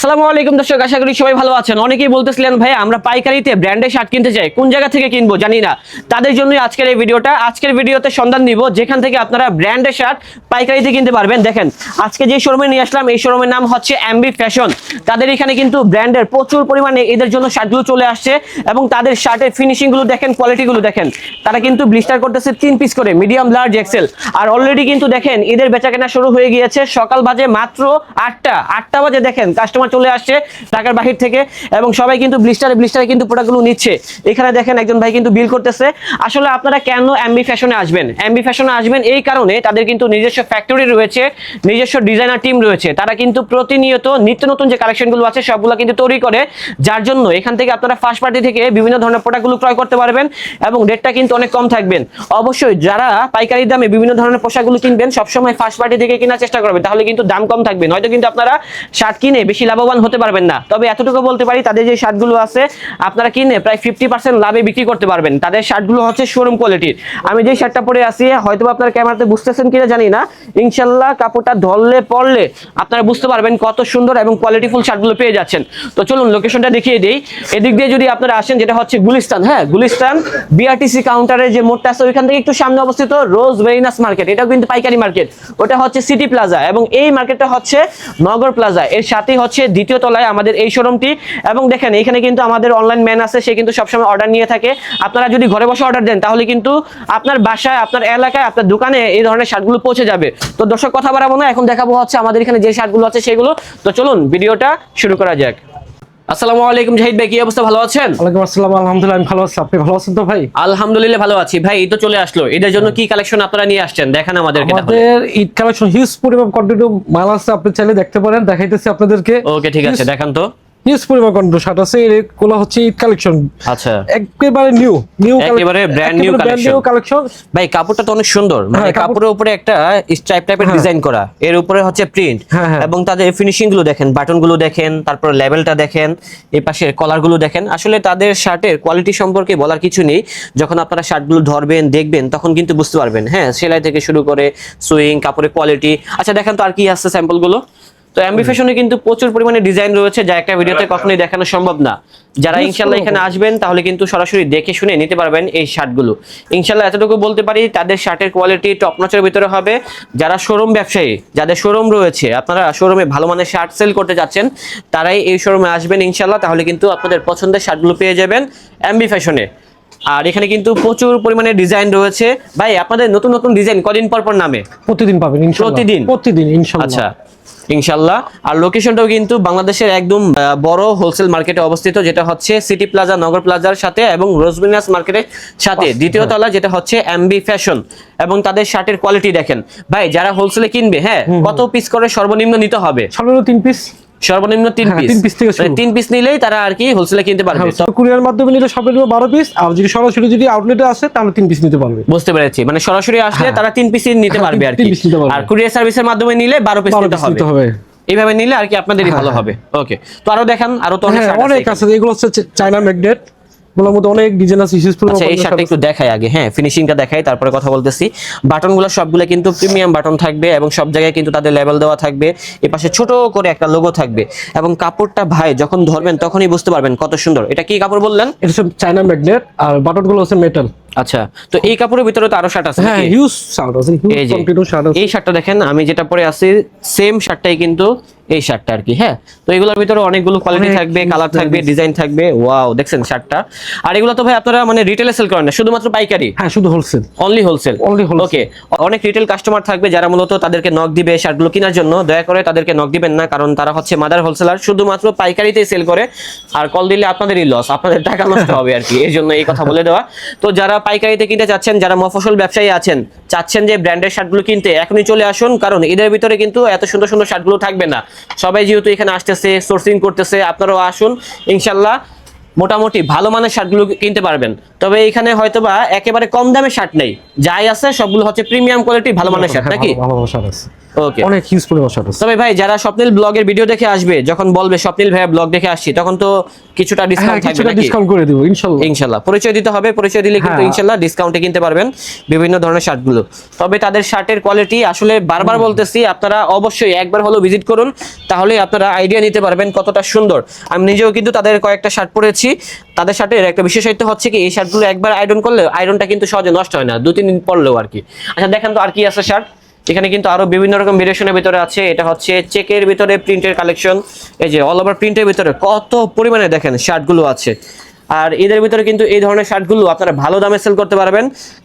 আসসালামু আলাইকুম দর্শক, আশা করি সবাই ভালো আছেন। অনেকেই বলতেছিলেন ভাই আমরা পাইকারিতে ব্র্যান্ডের শার্ট কিনতে চাই, কোন জায়গা থেকে কিনবো জানি না। তাদের জন্যই আজকের এই ভিডিওটা। আজকের ভিডিওতে সন্ধান দিব যেখান থেকে আপনারা ব্র্যান্ডের শার্ট পাইকারিতে কিনতে পারবেন। দেখেন আজকে যে শোরুমে নিয়ে আসলাম, এই শোরুমের নাম হচ্ছে এমবি ফ্যাশন। তাদের এখানে কিন্তু ব্র্যান্ডের প্রচুর পরিমাণে এদের জন্য শার্টগুলো চলে আসছে এবং তাদের শার্টের ফিনিশিংগুলো দেখেন, কোয়ালিটিগুলো দেখেন। তারা কিন্তু ব্লিস্টার করতেছে 3 পিস করে, মিডিয়াম, লার্জ, এক্সেল। আর অলরেডি কিন্তু দেখেন এদের বেচাকেনা শুরু হয়ে গিয়েছে। সকাল বাজে মাত্র 8টা বাজে দেখেন কাস্টমার চলে আসছে ঢাকার বাহির থেকে এবং সবাই কিন্তু ব্লিস্টারে কিন্তু প্রোডাক্টগুলো নিচ্ছে। এখানে দেখেন একজন ভাই কিন্তু বিল করতেছে। আসলে আপনারা কেন এমবি ফ্যাশনে আসবেন? এমবি ফ্যাশনে আসবেন এই কারণে, তাদের কিন্তু নিজস্ব ফ্যাক্টরি রয়েছে, নিজস্ব ডিজাইনার টিম রয়েছে। তারা কিন্তু প্রতিনিয়ত নিত্য নতুন যে কালেকশনগুলো আছে সবগুলো কিন্তু তৈরি করে, যার জন্য এখান থেকে আপনারা ফার্স্ট পার্টি থেকে বিভিন্ন ধরনের প্রোডাক্টগুলো ক্রয় করতে পারবেন এবং রেটটা কিন্তু অনেক কম থাকবেন। অবশ্যই যারা পাইকারি দামে বিভিন্ন ধরনের পোশাকগুলো কিনবেন সবসময় ফার্স্ট পার্টি থেকে কেনার চেষ্টা করবেন, তাহলে কিন্তু দাম কম থাকবে। হয়তো কিন্তু আপনারা শার্ট কিনে বেশি লাভবান হতে পারবেন না, তবে এতটুকু বলতে পারি তাদের যে শার্টগুলো আছে আপনারা কিনে প্রায় 50% লাভে বিক্রি করতে পারবেন। তাদের শার্টগুলো হচ্ছে শোরুম কোয়ালিটির। আমি যে শার্টটা পরে আছি হয়তো আপনারা ক্যামেরাতে বুঝতেছেন কিনা জানি না, ইনশাল্লাহ কাপড়টা ধরলে পরলে আপনারা বুঝতে পারবেন কত সুন্দর এবং কোয়ালিটিফুল শার্টগুলো পেয়ে যাচ্ছেন। তো চলুন লোকেশনটা দেখিয়ে দিই। এদিক দিয়ে যদি আপনারা আসেন, যেটা হচ্ছে গুলিস্তান, হ্যাঁ গুলিস্তান বিআরটিসি কাউন্টারের যে মোড়টা আছে ওইখান থেকে একটু সামনে অবস্থিত রোজ ভেরিনাস মার্কেট, এটাও কিন্তু পাইকারি মার্কেট। ওটা হচ্ছে সিটি প্লাজা এবং এই মার্কেটটা হচ্ছে নগর প্লাজা। এর সাথেই হচ্ছে দ্বিতীয় তলায় আমাদের এই শোরুমটি। এবং দেখেন এখানে কিন্তু আমাদের অনলাইন ম্যান আছে, সে কিন্তু সবসময় অর্ডার নিয়ে থাকে। আপনারা যদি ঘরে বসে অর্ডার দেন তাহলে কিন্তু আপনার বাসায়, আপনার এলাকায়, আপনার দোকানে এই ধরনের শার্টগুলো পৌঁছে যাবে। তো দর্শক কথা বাড়াবো না, এখন দেখাবো হচ্ছে আমাদের এখানে যে শার্টগুলো আছে সেগুলো। তো চলুন ভিডিওটা শুরু করা যাক। আসসালামু আলাইকুম জাহিদ ভাই, কি অবস্থা? ভালো আছেন? ওয়ালাইকুম আসসালাম, আলহামদুলিল্লাহ আমি ভালো আছি। আপনি ভালো আছেন তো ভাই? আলহামদুলিল্লাহ ভালো আছি ভাই। এই তো চলে আসলো, এদের জন্য কি কালেকশন আপনারা নিয়ে আসছেন দেখান আমাদেরকে। আমাদের ঈদ কালেকশন হিউজ পরিমাণ কন্টিনিউ মাল আছে, আপনি চাইলে দেখতে পারেন, দেখাইতেছি আপনাদেরকে। ওকে ঠিক আছে, দেখান তো। হিউজ পরিমাণ কন্টিনিউ শার্ট আছে, এগুলো হচ্ছে ঈদ কালেকশন। আচ্ছা, একেবারে নিউ একেবারে ব্র্যান্ড নিউ কালেকশন ভাই। কাপড়টা তো অনেক সুন্দর, মানে কাপড়ের উপরে একটা স্ট্রাইপ টাইপের ডিজাইন করা, এর উপরে হচ্ছে প্রিন্ট এবং তাদের ফিনিশিং গুলো দেখেন, বাটন গুলো দেখেন, তারপর লেভেলটা দেখেন, এই পাশের কলার গুলো দেখেন। আসলে তাদের শার্টের কোয়ালিটি সম্পর্কে বলার কিছু নেই। যখন আপনারা শার্ট গুলো ধরবেন দেখবেন তখন কিন্তু বুঝতে পারবেন। হ্যাঁ, সেলাই থেকে শুরু করে সুইং, কাপড়ের কোয়ালিটি। আচ্ছা দেখেন তো আর কি আছে স্যাম্পল গুলো। তো এমবি ফ্যাশনে কিন্তু প্রচুর পরিমাণে ডিজাইন রয়েছে, যা একটা ভিডিওতে কখনোই দেখানো সম্ভব না। যারা ইনশাল্লাহ এখানে আসবেন তাহলে কিন্তু সরাসরি দেখে শুনে নিতে পারবেন এই শার্টগুলো। ইনশাল্লাহ এতটুকু বলতে পারি, তাদের শার্টের কোয়ালিটি টপ নচের ভিতরে হবে। যারা শোরুম ব্যবসায়ী, যাদের শোরুম রয়েছে, আপনারা শোরুমে ভালো মানের শার্ট সেল করতে যাচ্ছেন, তারাই এই শোরুমে আসবেন ইনশাল্লাহ। তাহলে কিন্তু আপনাদের পছন্দের শার্টগুলো পেয়ে যাবেন এমবি ফ্যাশনে। আর এখানে কিন্তু প্রচুর পরিমাণে ডিজাইন রয়েছে ভাই। আপনাদের নতুন নতুন ডিজাইন কদিন পর পর নামে? প্রতিদিন পাবেন ইনশাআল্লাহ, প্রতিদিন ইনশাআল্লাহ। আচ্ছা ইনশাল্লাহ। আর লোকেশনটাও কিন্তু বাংলাদেশের একদম বড় হোলসেল মার্কেটে অবস্থিত, যেটা হচ্ছে সিটি প্লাজা, নগর প্লাজার সাথে এবং রোজভিনাস মার্কেটের সাথে দ্বিতীয় তলা, যেটা হচ্ছে এমবি ফ্যাশন। এবং তাদের শার্টের কোয়ালিটি দেখেন ভাই। যারা হোলসেলে কিনবে, হ্যাঁ কত পিস করে সর্বনিম্ন নিতে হবে? সর্বনিম্ন 3 পিস, সর্বনিম্ন 3 পিস। 3 পিস নিলেই তারা আর কি হোলসেলে কিনতে পারবে। কুরিয়ার মাধ্যমে নিলে সর্বনিম্ন 12 পিস, আর যদি সরাসরি যদি আউটলেটে আসে তাহলে 3 পিস নিতে পারবে। বুঝতে পেরেছি, মানে সরাসরি আসলে তারা 3 পিস নিতে পারবে আর কি। আর কুরিয়ার সার্ভিসের মাধ্যমে নিলে 12 পিস নিতে হবে। এইভাবে নিলে আর কি আপনাদেরই ভালো হবে। ওকে, তো আরো দেখান, আরো তো অনেক আছে। এগুলো হচ্ছে চায়না ম্যাগনেট, গুলোর মধ্যে অনেক ডিজাইন আছে। আচ্ছা এই শার্টটা একটু দেখাই আগে, হ্যাঁ ফিনিশিংটা দেখাই তারপরে কথা বলতেছি। বাটনগুলো সবগুলো কিন্তু প্রিমিয়াম বাটন থাকবে এবং সব জায়গায় কিন্তু তাদের লেভেল দেওয়া থাকবে। এই পাশে ছোট করে একটা লোগো থাকবে এবং কাপড়টা ভাই যখন ধরবেন তখনই বুঝতে পারবেন কত সুন্দর। এটা কি কাপড় বললেন? এটা সব চায়না ম্যাগনেট আর বাটনগুলো হচ্ছে মেটাল। আচ্ছা, তো এই কাপড়ের ভিতরে তো আরো শার্ট আছে। হ্যাঁ হিউজ শার্ট আছে, হিউজ কন্টিনিউ শার্ট আছে। এই শার্টটা দেখেন, আমি যেটা পরে আছি সেম শার্টটাই কিন্তু এই শার্টটা আর কি। হ্যাঁ, তো এগুলোর ভিতরে অনেকগুলো কোয়ালিটি থাকবে, কালার থাকবে, ডিজাইন থাকবে। ওয়াও, দেখছেন শার্টটা। আর এগুলো তো ভাই আপনারা মানে রিটেলে সেল করেন না, শুধুমাত্র পাইকারি? হ্যাঁ, শুধু হোলসেল, অনলি হোলসেল। ওকে, অনেক রিটেল কাস্টমার থাকবে যারা মূলত তাদেরকে নক দিবে শার্টগুলো কেনার জন্য। দয়া করে তাদেরকে নক দিবেন না, কারণ তারা হচ্ছে মাদার হোলসেলার, শুধুমাত্র পাইকারিতে সেল করে। আর কল দিলে আপনাদেরই লস, আপনাদের টাকা নষ্ট হবে আর কি। এই জন্য এই কথা বলে দেওয়া। তো যারা পাইকারিতে কিনতে চাচ্ছেন, যারা মফস্বল ব্যবসায়ী আছেন, চাচ্ছেন যে ব্র্যান্ডের শার্টগুলো কিনতে, এখনই চলে আসুন, কারণ এদের ভিতরে কিন্তু এত সুন্দর সুন্দর শার্টগুলো থাকবে না। সবাই যেহেতু এখানে আসতেছে, সোর্সিং করতেছে, আপনারাও আসুন ইনশাল্লাহ। মোটামুটি ভালো মানের শার্টগুলো কিনতে পারবেন। তবে এখানে হয়তোবা একেবারে কম দামে শার্ট নেই, যাই আছে সবগুলো হচ্ছে প্রিমিয়াম কোয়ালিটি ভালো মানের শার্ট নাকি? ওকে, অনেক হিউজ পরিমাণ শার্ট আছে। তবে ভাই যারা স্বপ্নিল ব্লগের ভিডিও দেখে আসবে, যখন বলবে স্বপ্নিল ভাইয়া ব্লগ দেখে আসছি, তখন তো কিছুটা হ্যাঁ, ডিসকাউন্ট থাকবে কিছুটা নাকি? ডিসকাউন্ট করে দিব ইনশাআল্লাহ। ইনশাল্লাহ পরিচয় দিতে হবে, পরিচয় দিলে কিন্তু হ্যাঁ। ইনশাল্লাহ ডিসকাউন্টে কিনতে পারবেন বিভিন্ন ধরনের শার্টগুলো। তবে তাদের শার্টের কোয়ালিটি আসলে বারবার বলতেছি, আপনারা অবশ্যই একবার হলো ভিজিট করুন, তাহলে আপনারা আইডিয়া নিতে পারবেন কতটা সুন্দর। আমি নিজেও কিন্তু তাদের কয়েকটা শার্ট পরেছি, তাদের শার্টের একটা বিশেষত্ব হচ্ছে কি, এই শার্টগুলো একবার আয়রন করলে আয়রনটা কিন্তু সহজে নষ্ট হয় না, 2-3 দিন পরলেও আর কি। আচ্ছা দেখেন তো আর কি আছে শার্ট, এখানে কিন্তু আরো বিভিন্ন রকম ভেরিয়েশনের ভিতরে আছে। এটা হচ্ছে চেকের ভিতরে প্রিন্টের কালেকশন, এই যে অল ওভার প্রিন্টের ভিতরে কত পরিমাণে দেখেন শার্টগুলো আছে। আর এদের ভিতরে কিন্তু এই ধরনের শার্টগুলো আপনারা ভালো দামে সেল করতে পারবেন,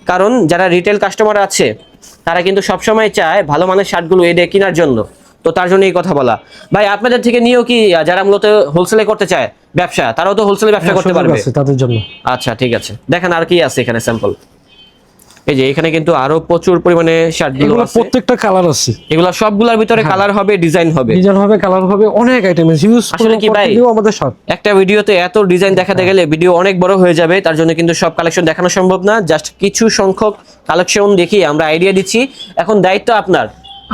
কারণ যারা রিটেল কাস্টমার আছে তারা কিন্তু সবসময় চায় ভালো মানের শার্টগুলো এদের কেনার জন্য। তো তার জন্য এই কথা বলা। ভাই আপনাদের থেকে নিয়েও কি যারা মূলত হোলসেলে করতে চায় ব্যবসা, তারাও তো হোলসেলে ব্যবসা করতে পারবে? আছে তাদের জন্য। আচ্ছা ঠিক আছে, দেখেন আর কি আছে এখানে স্যাম্পল। এই যে এখানে কিন্তু আরো প্রচুর পরিমাণে শার্টগুলো এগুলো আছে, প্রত্যেকটা কালার আছে, এগুলা সবগুলোর ভিতরে কালার হবে, ডিজাইন হবে, ডিজাইন হবে, কালার হবে, অনেক আইটেম আছে। হিউজ আসলে কি ভাই, আমাদের শার্ট একটা ভিডিওতে এত ডিজাইন দেখাতে গেলে ভিডিও অনেক বড় হয়ে যাবে, তার জন্য কিন্তু সব কালেকশন দেখানো সম্ভব না। জাস্ট কিছু সংখ্যক কালেকশন দেখিয়ে আমরা আইডিয়া দিচ্ছি। এখন দায়িত্ব আপনার,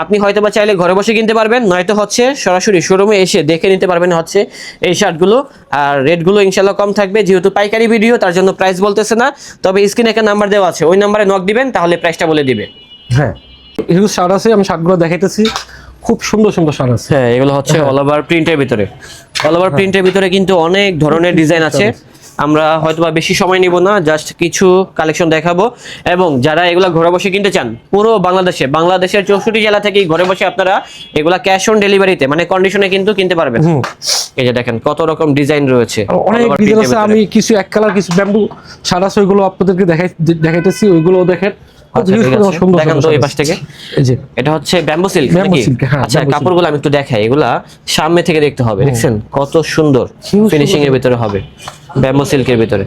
আপনি হয়তো বা চাইলে ঘরে বসে কিনতে পারবেন, নয়তো হচ্ছে সরাসরি শোরুমে এসে দেখে নিতে পারবেন হচ্ছে এই শার্টগুলো। আর রেটগুলো ইনশাল্লাহ কম থাকবে, যেহেতু পাইকারি ভিডিও তার জন্য প্রাইস বলতেছে না, তবে স্ক্রিনে একটা নাম্বার দেওয়া আছে, ওই নাম্বারে নক দিবেন, তাহলে প্রাইসটা বলে দিবে। হ্যাঁ, হিউজ শার্ট আছে, আমি শার্টগুলো দেখাইতেছি, খুব সুন্দর সুন্দর শার্ট আছে। হ্যাঁ, এগুলো হচ্ছে অল ওভার প্রিন্টের ভিতরে, অল ওভার প্রিন্টের ভিতরে কিন্তু অনেক ধরনের ডিজাইন আছে। আমরা হয়তোবা বেশি সময় নিব না, জাস্ট কিছু কালেকশন দেখাবো। এবং যারা এগুলা ঘরে বসে কিনতে চান, পুরো বাংলাদেশের 64 জেলা থেকেই ঘরে বসে আপনারা এগুলা ক্যাশ অন ডেলিভারিতে মানে কন্ডিশনে কিন্তু কিনতে পারবেন। এই যে দেখেন কত রকম ডিজাইন রয়েছে, আর অনেক ডিজাইন আছে। আমি কিছু এক কালার কিছু ব্যাম্বু শার্ট আছে, ওইগুলো আপনাদেরকে দেখাইতেছি, ওইগুলো দেখেন। আচ্ছা, ঠিক আছে, দেখেন তো এই পাশ থেকে। এই যে এটা হচ্ছে ব্যাম্বু সিল্ক ব্যাম্বু নাকি? সিল্ক, হ্যাঁ, আচ্ছা ব্যাম্বু কাপড়গুলো আমি একটু দেখাই, এগুলা সামনে থেকে দেখতে হবে, দেখছেন কত সুন্দর ফিনিশিং এর ভিতরে হবে ব্যাম্বু সিল্কের ভিতরে।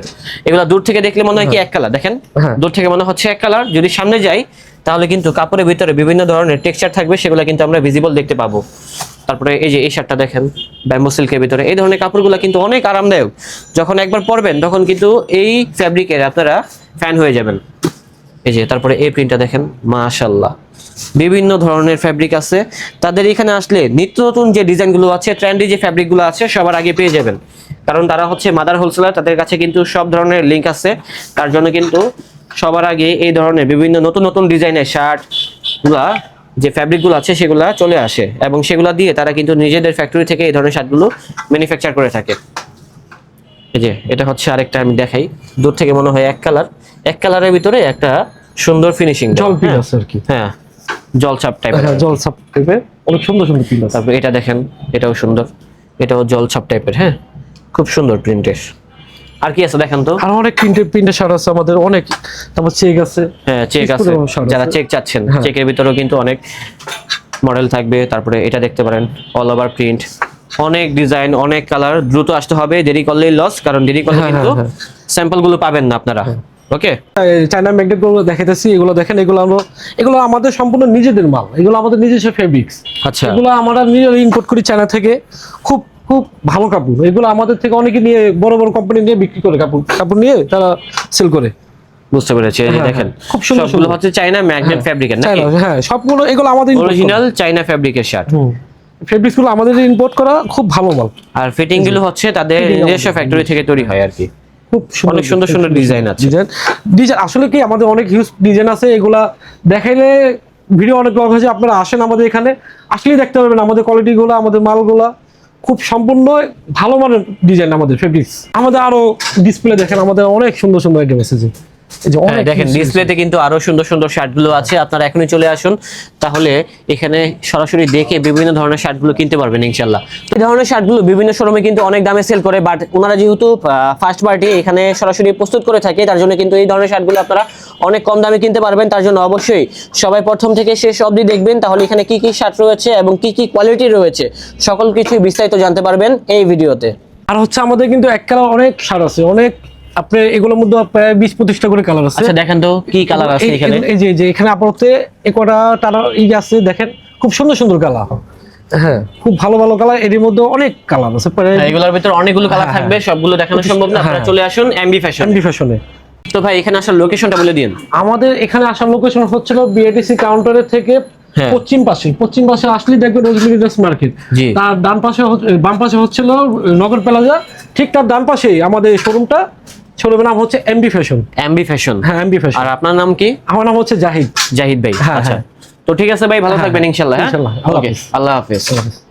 এগুলা দূর থেকে দেখলে মনে হয় কি এক কালার, দেখেন হ্যাঁ। দূর থেকে মনে হচ্ছে এক কালার, যদি সামনে যাই তাহলে কিন্তু কাপড়ের ভিতরে বিভিন্ন ধরনের টেক্সচার থাকবে, সেগুলো কিন্তু আমরা ভিজিবল দেখতে পাবো। তারপরে এই যে এই শার্টটা দেখেন ব্যাম্বু সিল্কের ভিতরে, এই ধরনের কাপড়গুলো কিন্তু অনেক আরামদায়ক, যখন একবার পরবেন তখন কিন্তু এই ফ্যাব্রিকের আপনারা ফ্যান হয়ে যাবেন। এই যে তারপরে এই প্রিন্টটা দেখেন, মাশাআল্লাহ বিভিন্ন ধরনের ফ্যাব্রিক আছে। তাদের এখানে আসলে নিত্য নতুন যে ডিজাইনগুলো আছে, ট্রেন্ডি যে ফ্যাব্রিকগুলো আছে সবার আগে পেয়ে যাবেন, কারণ তারা হচ্ছে মাদার হোলসেলার, তাদের কাছে কিন্তু সব ধরনের লিঙ্ক আছে। তার জন্য কিন্তু সবার আগে এই ধরনের বিভিন্ন নতুন নতুন ডিজাইনের শার্টগুলা যে ফ্যাব্রিকগুলো আছে সেগুলা চলে আসে, এবং সেগুলা দিয়ে তারা কিন্তু নিজেদের ফ্যাক্টরি থেকে এই ধরনের শার্টগুলো ম্যানুফ্যাকচার করে থাকে। এই যে এটা হচ্ছে আরেকটা, আমি দেখাই, দূর থেকে মনে হয় এক কালার, এক কালারের ভিতরে একটা সুন্দর ফিনিশিং জল পিন আছে আর কি। হ্যাঁ, জলছাপ টাইপের। হ্যাঁ, জল ছাপ টাইপের অনেক সুন্দর সুন্দর পিন আছে। তারপর এটা দেখেন, এটাও সুন্দর, এটাও জলছাপ টাইপের। হ্যাঁ, খুব সুন্দর প্রিন্টের। আর কি আছে দেখেন তো? আর অনেক প্রিন্টের শার্ট আছে আমাদের, অনেক। তারপর চেক আছে। হ্যাঁ, চেক আছে, যারা চেক চাচ্ছেন, চেকের ভিতরেও কিন্তু অনেক মডেল থাকবে। তারপরে এটা দেখতে পারেন, অল ওভার প্রিন্ট, অনেক ডিজাইন, অনেক কালার। দ্রুত আসতে হবে, দেরি করলেই লস, কারণ দেরি করলে কিন্তু স্যাম্পল গুলো পাবেন না আপনারা। ওকে, চায়না ম্যাগনেট গুলো দেখাইতেছি, এগুলো দেখেন, এগুলো আমাদের সম্পূর্ণ নিজেদের মাল, এগুলো আমাদের নিজস্ব ফেব্রিক্স। আচ্ছা, এগুলো আমরা নিজেরা ইম্পোর্ট করি চায়না থেকে, খুব খুব ভালো কাপড়। এগুলো আমাদের থেকে অনেকে নিয়ে বড় বড় কোম্পানি নিয়ে বিক্রি করে, কাপড় নিয়ে তারা সেল করে। বুঝতে পেরেছি, এই যে দেখেন খুব সুন্দর সবগুলো হচ্ছে চায়না ম্যাগনেট ফ্যাব্রিকের নাকি? হ্যাঁ, সবগুলো এগুলো আমাদের অরিজিনাল চায়না ফ্যাব্রিকের শার্ট। ফেব্রিক্স গুলো আমাদের ইম্পোর্ট করা, খুব ভালো মাল। আর ফিটিং গুলো হচ্ছে তাদের নিজস্ব ফ্যাক্টরি থেকে তৈরি হয় আর কি। খুব অনেক সুন্দর সুন্দর ডিজাইন আছে। ডিজাইন আসলে কি আমাদের অনেক হিউজ ডিজাইন আছে, এগুলা দেখাইলে ভিডিও অনেক লং হয়ে যায়। আপনারা আসেন আমাদের এখানে, আসলেই দেখতে পারবেন আমাদের কোয়ালিটি গুলো, আমাদের মালগুলা খুব সম্পূর্ণ ভালো মানের ডিজাইন আমাদের ফেব্রিক্স। আমাদের আরো ডিসপ্লে দেখেন, আমাদের অনেক সুন্দর সুন্দর আইটেম আছে। দেখেন ডিসপ্লেতে কিন্তু আরো সুন্দর সুন্দর শার্টগুলো আছে, আপনারা এখনই চলে আসুন, তাহলে এখানে সরাসরি দেখে বিভিন্ন ধরনের শার্টগুলো কিনতে পারবেন ইনশাল্লাহ। এই ধরনের শার্টগুলো বিভিন্ন শোরুমে কিন্তু অনেক দামে সেল করে, বাট ওনারা যেহেতু ফার্স্ট পার্টি এখানে সরাসরি প্রস্তুত করে থাকে, তার জন্য কিন্তু এই ধরনের শার্টগুলো আপনারা অনেক কম দামে কিনতে পারবেন। তার জন্য অবশ্যই সবাই প্রথম থেকে শেষ অবধি দেখবেন, তাহলে এখানে কি কি শার্ট রয়েছে এবং কি কি কোয়ালিটি রয়েছে সকল কিছু বিস্তারিত জানতে পারবেন এই ভিডিওতে। আর হচ্ছে আমাদের কিন্তু এক কালার অনেক শার্ট আছে, অনেক। আপনার এগুলোর মধ্যে প্রায় 20-25টা করে কালার আছে। আচ্ছা দেখেন তো কি কালার আছে এখানে। এই যে এখানে আপাতত একটা টানা আছে, দেখেন খুব সুন্দর সুন্দর কালার। হ্যাঁ, খুব ভালো ভালো কালার, এর মধ্যে অনেক কালার আছে। এগুলোর ভিতরে অনেকগুলো কালার থাকবে, সবগুলো দেখানো সম্ভব না, আপনারা চলে আসুন এমবি ফ্যাশনে। তো ভাই এখানে আসার লোকেশনটা বলে দিন। আমাদের এখানে আসার লোকেশন হচ্ছিল বিআইটিসি কাউন্টারের থেকে হ্যাঁ। পশ্চিম পাশে আসলেই দেখবেন রোজমেরি ড্রেস মার্কেট। জি। তার ডান পাশে বাম পাশে হচ্ছিল নগর প্লাজা, ঠিক তার ডান পাশেই আমাদের শোরুমের নাম হচ্ছে এমবি ফ্যাশন। MB fashion. হ্যাঁ, এমবি ফ্যাশন। আর আপনার নাম কি? আমার নাম হচ্ছে জাহিদ। জাহিদ ভাই। হ্যাঁ, আচ্ছা, হ্যাঁ। তো ঠিক আছে ভাই, ভালো হ্যাঁ, থাকবেন ইনশাল্লাহ। ইনশাল্লাহ। আল্লাহ ওকে, হাফেজ। আল্লাহ হাফেজ। আল্লাহ হাফেজ।